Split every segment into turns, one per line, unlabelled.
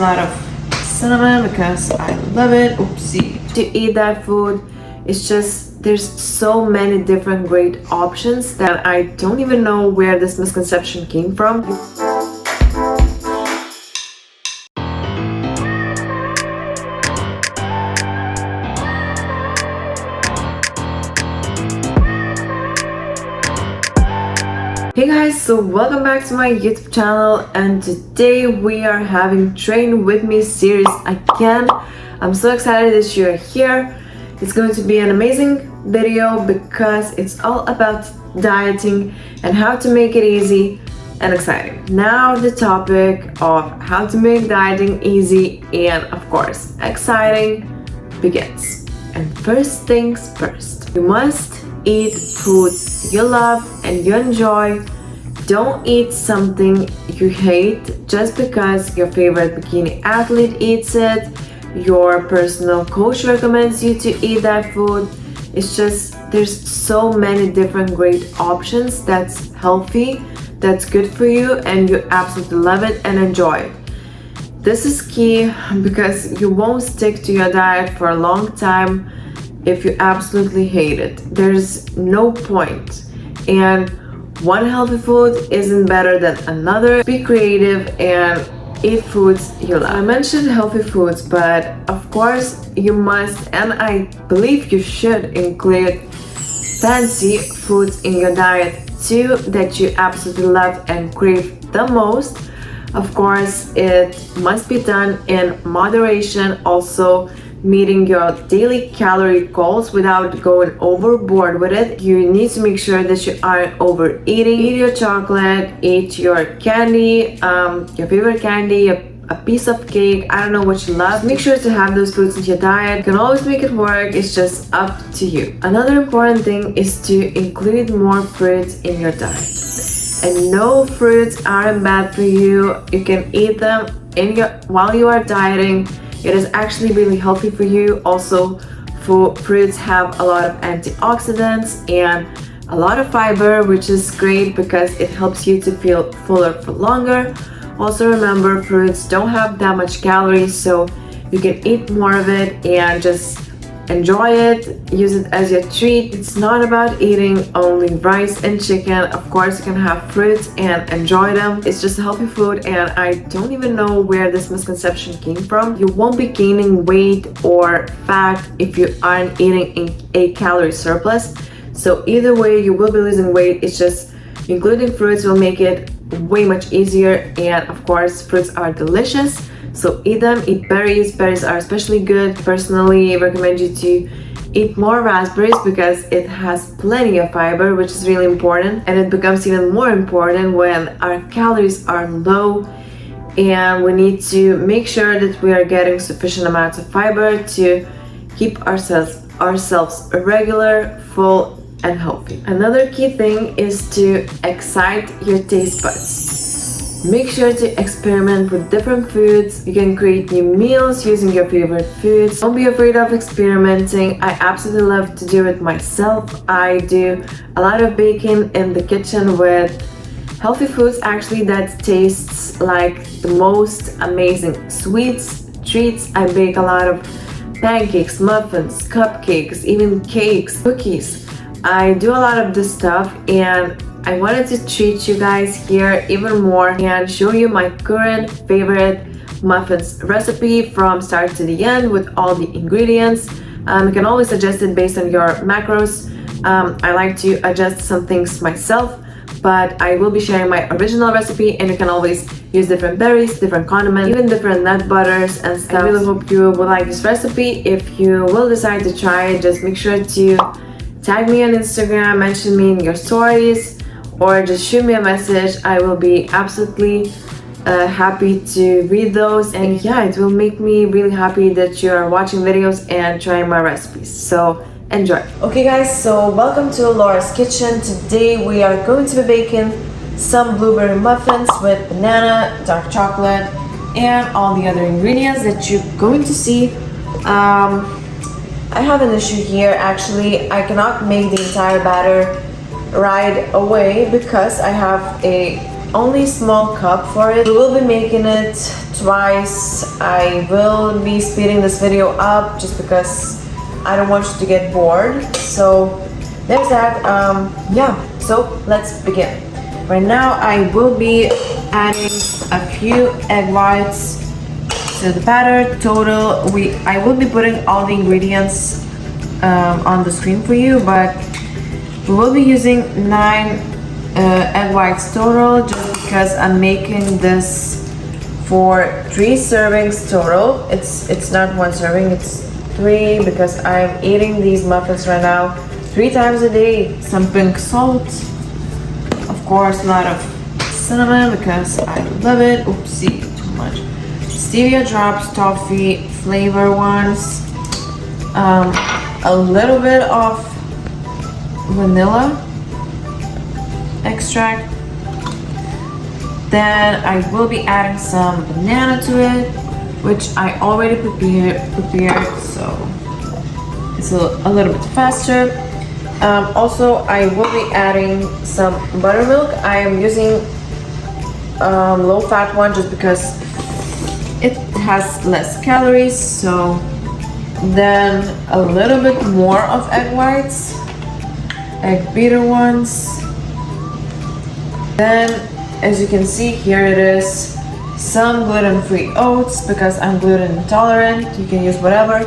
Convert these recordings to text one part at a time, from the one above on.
A lot of cinnamon because I love it. Oopsie. To eat that food, it's just there's so many different great options that I don't even know where this misconception came from. Hey guys, so welcome back to my YouTube channel, and today we are having Train With Me series again. I'm so excited that you're here. It's going to be an amazing video because it's all about dieting and how to make it easy and exciting. Now the topic of how to make dieting easy and of course exciting begins. And first things first, you must eat foods you love and you enjoy. Don't eat something you hate just because your favorite bikini athlete eats it, your personal coach recommends you to eat that food. It's just there's so many different great options that's healthy, that's good for you, and you absolutely love it and enjoy it. This is key because you won't stick to your diet for a long time if you absolutely hate it. There's no point. And one healthy food isn't better than another. Be creative and eat foods you love. I mentioned healthy foods, but of course you must, and I believe you should, include fancy foods in your diet too that you absolutely love and crave the most. Of course, it must be done in moderation, also meeting your daily calorie goals without going overboard with it. You need to make sure that you aren't overeating. Eat your chocolate, eat your candy, your favorite candy, a piece of cake, I don't know what you love. Make sure to have those foods in your diet. You can always make it work, it's just up to you. Another important thing is to include more fruits in your diet. And no, fruits aren't bad for you. You can eat them while you are dieting. It is actually really healthy for you. Also, fruits have a lot of antioxidants and a lot of fiber, which is great because it helps you to feel fuller for longer. Also remember, fruits don't have that much calories, so you can eat more of it and just enjoy it, use it as your treat. It's not about eating only rice and chicken. Of course, you can have fruits and enjoy them. It's just a healthy food, and I don't even know where this misconception came from. You won't be gaining weight or fat if you aren't eating in a calorie surplus. So either way, you will be losing weight. It's just including fruits will make it way much easier, and of course, fruits are delicious. So eat them, eat berries. Berries are especially good. Personally, I recommend you to eat more raspberries because it has plenty of fiber, which is really important. And it becomes even more important when our calories are low and we need to make sure that we are getting sufficient amounts of fiber to keep ourselves regular, full, and healthy. Another key thing is to excite your taste buds. Make sure to experiment with different foods. You can create new meals using your favorite foods. Don't be afraid of experimenting. I absolutely love to do it myself. I do a lot of baking in the kitchen with healthy foods actually that tastes like the most amazing sweets, treats. I bake a lot of pancakes, muffins, cupcakes, even cakes, cookies. I do a lot of this stuff, and I wanted to treat you guys here even more and show you my current favorite muffins recipe from start to the end with all the ingredients. You can always adjust it based on your macros. I like to adjust some things myself, but I will be sharing my original recipe, and you can always use different berries, different condiments, even different nut butters and stuff. I really hope you will like this recipe. If you will decide to try it, just make sure to tag me on Instagram, mention me in your stories, or just shoot me a message. I will be absolutely happy to read those, and yeah, it will make me really happy that you are watching videos and trying my recipes. So enjoy. Okay guys, so welcome to Laura's Kitchen. Today we are going to be baking some blueberry muffins with banana, dark chocolate, and all the other ingredients that you're going to see. I have an issue here. Actually, I cannot make the entire batter right away because I have a only small cup for it. We will be making it twice. I will be speeding this video up just because I don't want you to get bored. So there's that. Yeah, so let's begin. Right now I will be adding a few egg whites to the batter. Total, I will be putting all the ingredients on the screen for you, but we will be using 9 egg whites total, just because I'm making this for 3 servings total. It's not 1 serving, it's 3, because I'm eating these muffins right now 3 times a day. Some pink salt, of course, a lot of cinnamon because I love it. Oopsie, too much. Stevia drops, toffee flavor ones, a little bit of vanilla extract. Then I will be adding some banana to it, which I already prepared, so it's a little bit faster. Also, I will be adding some buttermilk. I am using low-fat one just because it has less calories. So then a little bit more of egg whites, egg beater ones. Then, as you can see, here it is, some gluten-free oats because I'm gluten intolerant. You can use whatever.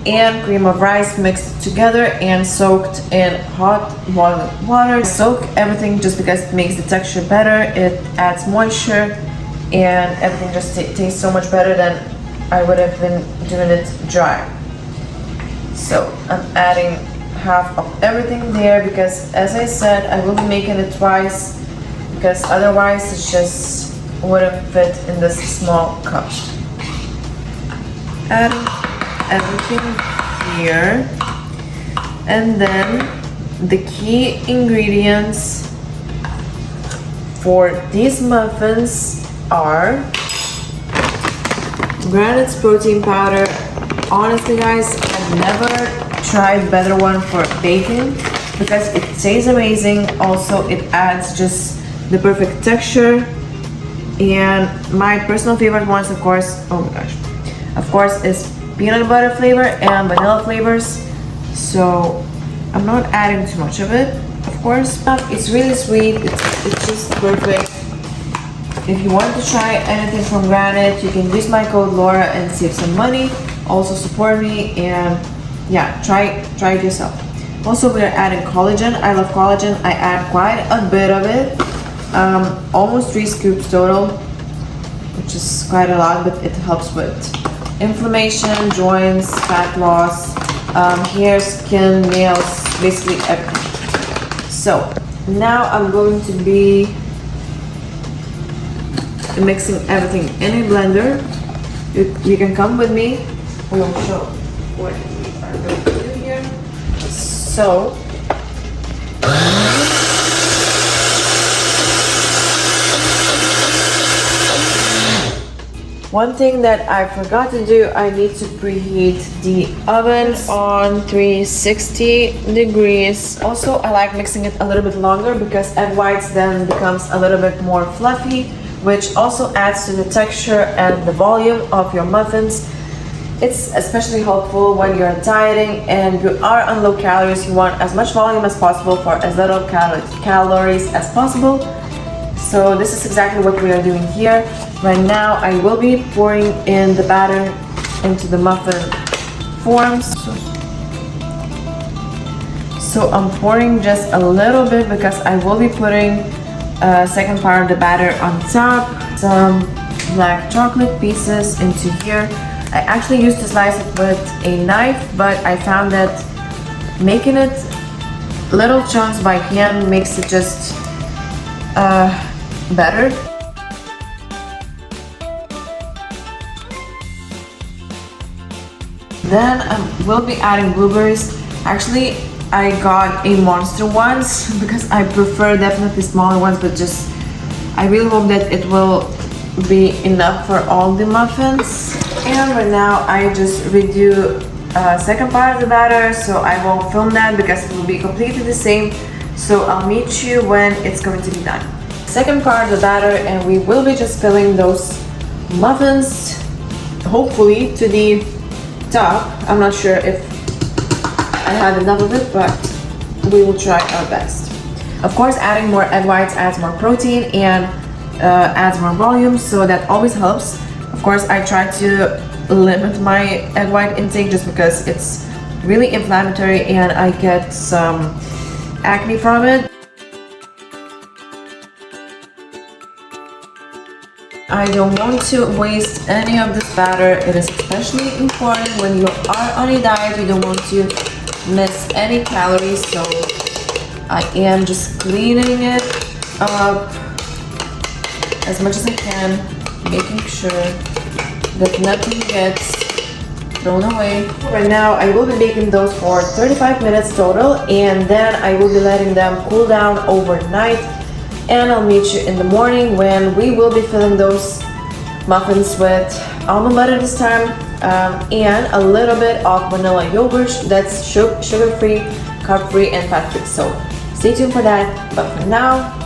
And cream of rice mixed together and soaked in hot boiling water. Soak everything just because it makes the texture better. It adds moisture and everything just tastes so much better than I would have been doing it dry. So I'm adding half of everything there because, as I said, I will be making it twice because otherwise it just wouldn't fit in this small cup. Adding everything here, and then the key ingredients for these muffins are granite protein powder. Honestly guys, I've never tried better one for baking because it tastes amazing. Also, it adds just the perfect texture. And my personal favorite ones, of course, oh my gosh, of course, is peanut butter flavor and vanilla flavors. So I'm not adding too much of it, of course. It's really sweet, it's just perfect. If you want to try anything from Granite, you can use my code Laura and save some money. Also support me, and yeah, try it yourself. Also, we are adding collagen. I love collagen. I add quite a bit of it, almost 3 scoops total, which is quite a lot, but it helps with inflammation, joints, fat loss, hair, skin, nails, basically everything. So now I'm going to be mixing everything in a blender. You can come with me. I will show what we are going to do here. So one thing that I forgot to do, I need to preheat the oven on 360 degrees. Also, I like mixing it a little bit longer because egg whites then becomes a little bit more fluffy, which also adds to the texture and the volume of your muffins. It's especially helpful when you're dieting and you are on low calories. You want as much volume as possible for as little calories as possible. So this is exactly what we are doing here. Right now I will be pouring in the batter into the muffin forms. So I'm pouring just a little bit because I will be putting a second part of the batter on top. Some black chocolate pieces into here. I actually used to slice it with a knife, but I found that making it little chunks by hand makes it just better. Then I will be adding blueberries. Actually, I got a monster ones because I prefer definitely smaller ones, but just I really hope that it will be enough for all the muffins. And right now I just redo second part of the batter, so I won't film that because it will be completely the same. So I'll meet you when it's going to be done. second part of the batter, and we will be just filling those muffins, hopefully to the top. I'm not sure if I have enough of it, but we will try our best. Of course, adding more egg whites adds more protein and adds more volume, so that always helps. Of course, I try to limit my egg white intake just because it's really inflammatory and I get some acne from it. I don't want to waste any of this batter. It is especially important when you are on a diet. You don't want to miss any calories, so I am just cleaning it up as much as I can, making sure that nothing gets thrown away. Right now I will be baking those for 35 minutes total, and then I will be letting them cool down overnight, and I'll meet you in the morning when we will be filling those muffins with almond butter this time, and a little bit of vanilla yogurt that's sugar-free, carb-free, and fat-free. So stay tuned for that, but for now,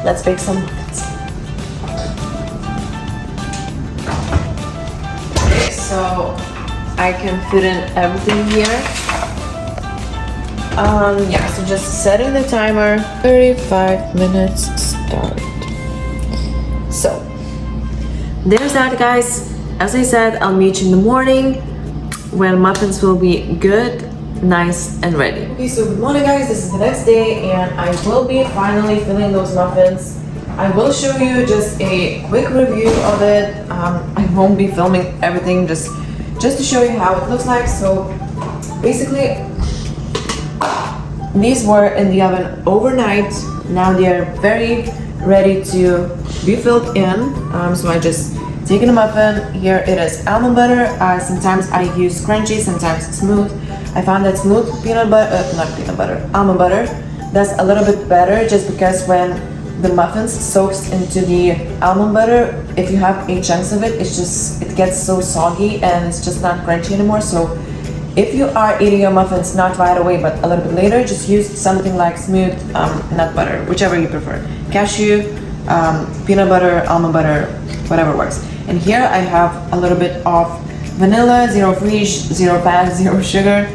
let's bake some muffins. Okay, so I can fit in everything here. Yeah, so just setting the timer, 35 minutes start. So there's that, guys. As I said, I'll meet you in the morning when muffins will be good, nice and ready. Okay, so good morning, guys. This is the next day and I will be finally filling those muffins. I will show you just a quick review of it. I won't be filming everything, just to show you how it looks like. So basically, these were in the oven overnight. Now they are very ready to be filled in. So I just taken a muffin. Here it is almond butter. Sometimes I use crunchy, sometimes smooth. I found that smooth almond butter does a little bit better, just because when the muffins soaks into the almond butter, if you have 8 chunks of it, it gets so soggy and it's just not crunchy anymore. So if you are eating your muffins not right away but a little bit later, just use something like smooth nut butter, whichever you prefer. Cashew, peanut butter, almond butter, whatever works. And here I have a little bit of vanilla, 0 freeze, 0 fat, 0 sugar,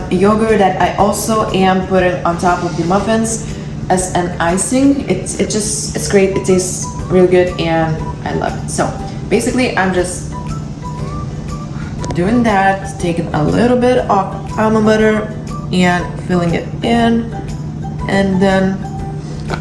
yogurt that I also am putting on top of the muffins as an icing. It's great. It tastes really good and I love it. So basically I'm just doing that, taking a little bit of almond butter and filling it in, and then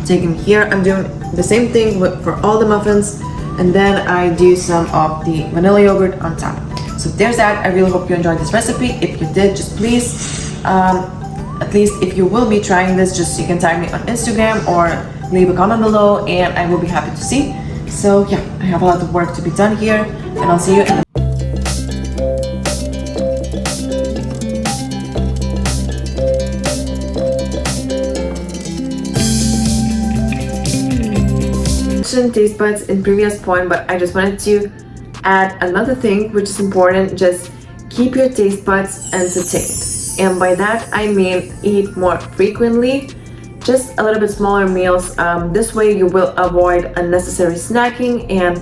taking here, I'm doing the same thing for all the muffins, and then I do some of the vanilla yogurt on top. So there's that. I really hope you enjoyed this recipe. If you did, just please, at least if you will be trying this, just you can tag me on Instagram or leave a comment below and I will be happy to see. So yeah, I have a lot of work to be done here, and I'll see you in the taste buds in previous point, but I just wanted to add another thing which is important. Just keep your taste buds entertained, and by that I mean eat more frequently, just a little bit smaller meals. This way you will avoid unnecessary snacking and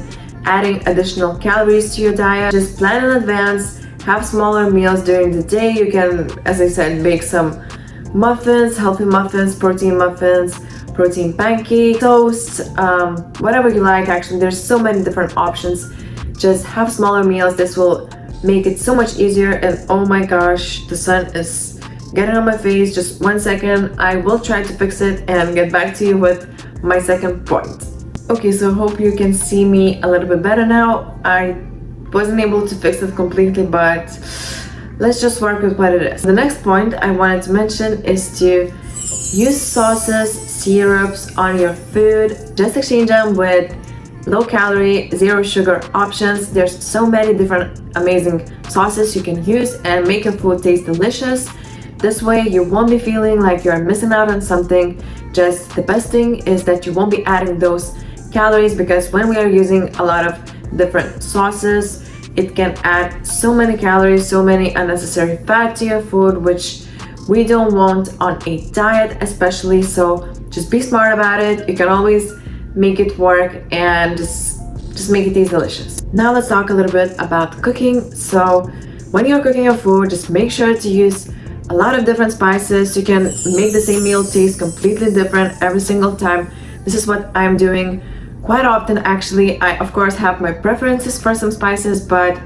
adding additional calories to your diet. Just plan in advance, have smaller meals during the day. You can, as I said, bake some muffins, healthy muffins, protein pancake, toast, whatever you like. Actually, there's so many different options. Just have smaller meals. This will make it so much easier. And oh my gosh, the sun is getting on my face. Just 1 second, I will try to fix it and get back to you with my second point. Okay, so hope you can see me a little bit better now. I wasn't able to fix it completely, but let's just work with what it is. The next point I wanted to mention is to use sauces, syrups on your food. Just exchange them with low calorie, 0 sugar options. There's so many different amazing sauces you can use and make your food taste delicious. This way you won't be feeling like you're missing out on something. Just the best thing is that you won't be adding those calories, because when we are using a lot of different sauces, it can add so many calories, so many unnecessary fat to your food, which we don't want on a diet especially. So just be smart about it. You can always make it work and just make it taste delicious. Now let's talk a little bit about cooking. So when you're cooking your food, just make sure to use a lot of different spices. You can make the same meal taste completely different every single time. This is what I'm doing quite often actually. I of course have my preferences for some spices, but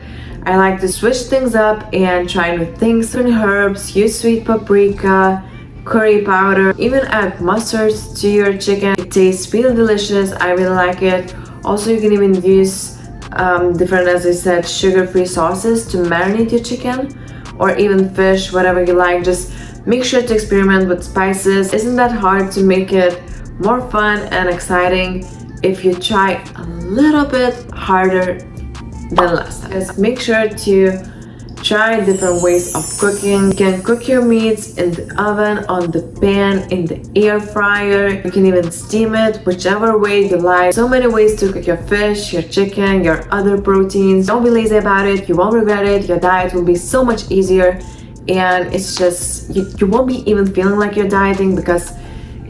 I like to switch things up and try new things. Certain herbs, use sweet paprika, curry powder, even add mustard to your chicken. It tastes really delicious. I really like it. Also, you can even use different, as I said, sugar-free sauces to marinate your chicken, or even fish, whatever you like. Just make sure to experiment with spices. Isn't that hard to make it more fun and exciting if you try a little bit harder than last time? Just make sure to try different ways of cooking. You can cook your meats in the oven, on the pan, in the air fryer. You can even steam it, whichever way you like. So many ways to cook your fish, your chicken, your other proteins. Don't be lazy about it. You won't regret it. Your diet will be so much easier, and it's just, you won't be even feeling like you're dieting, because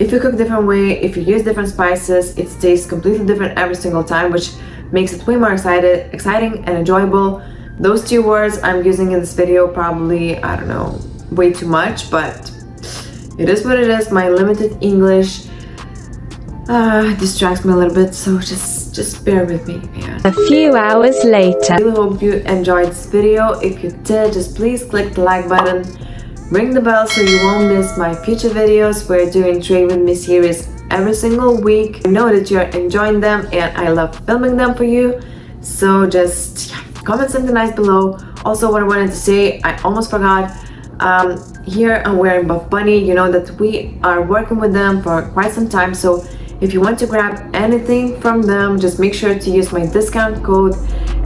if you cook different way, if you use different spices, it tastes completely different every single time, which makes it way more exciting and enjoyable. Those two words I'm using in this video probably, I don't know, way too much, but it is what it is. My limited English distracts me a little bit, so just bear with me. Yeah.
A few hours later.
I really hope you enjoyed this video. If you did, just please click the like button, ring the bell so you won't miss my future videos. We're doing Train With Me series every single week. I know that you're enjoying them and I love filming them for you, so just comment something nice below. Also, what I wanted to say, I almost forgot, here I'm wearing Buff Bunny. You know that we are working with them for quite some time, so if you want to grab anything from them, just make sure to use my discount code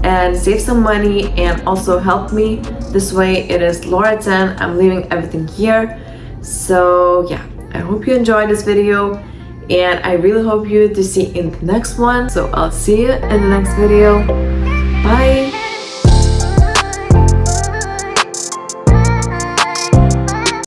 and save some money and also help me this way. It is Laura10. I'm leaving everything here. So yeah, I hope you enjoyed this video, and I really hope you to see in the next one. So I'll see you in the next video. Bye.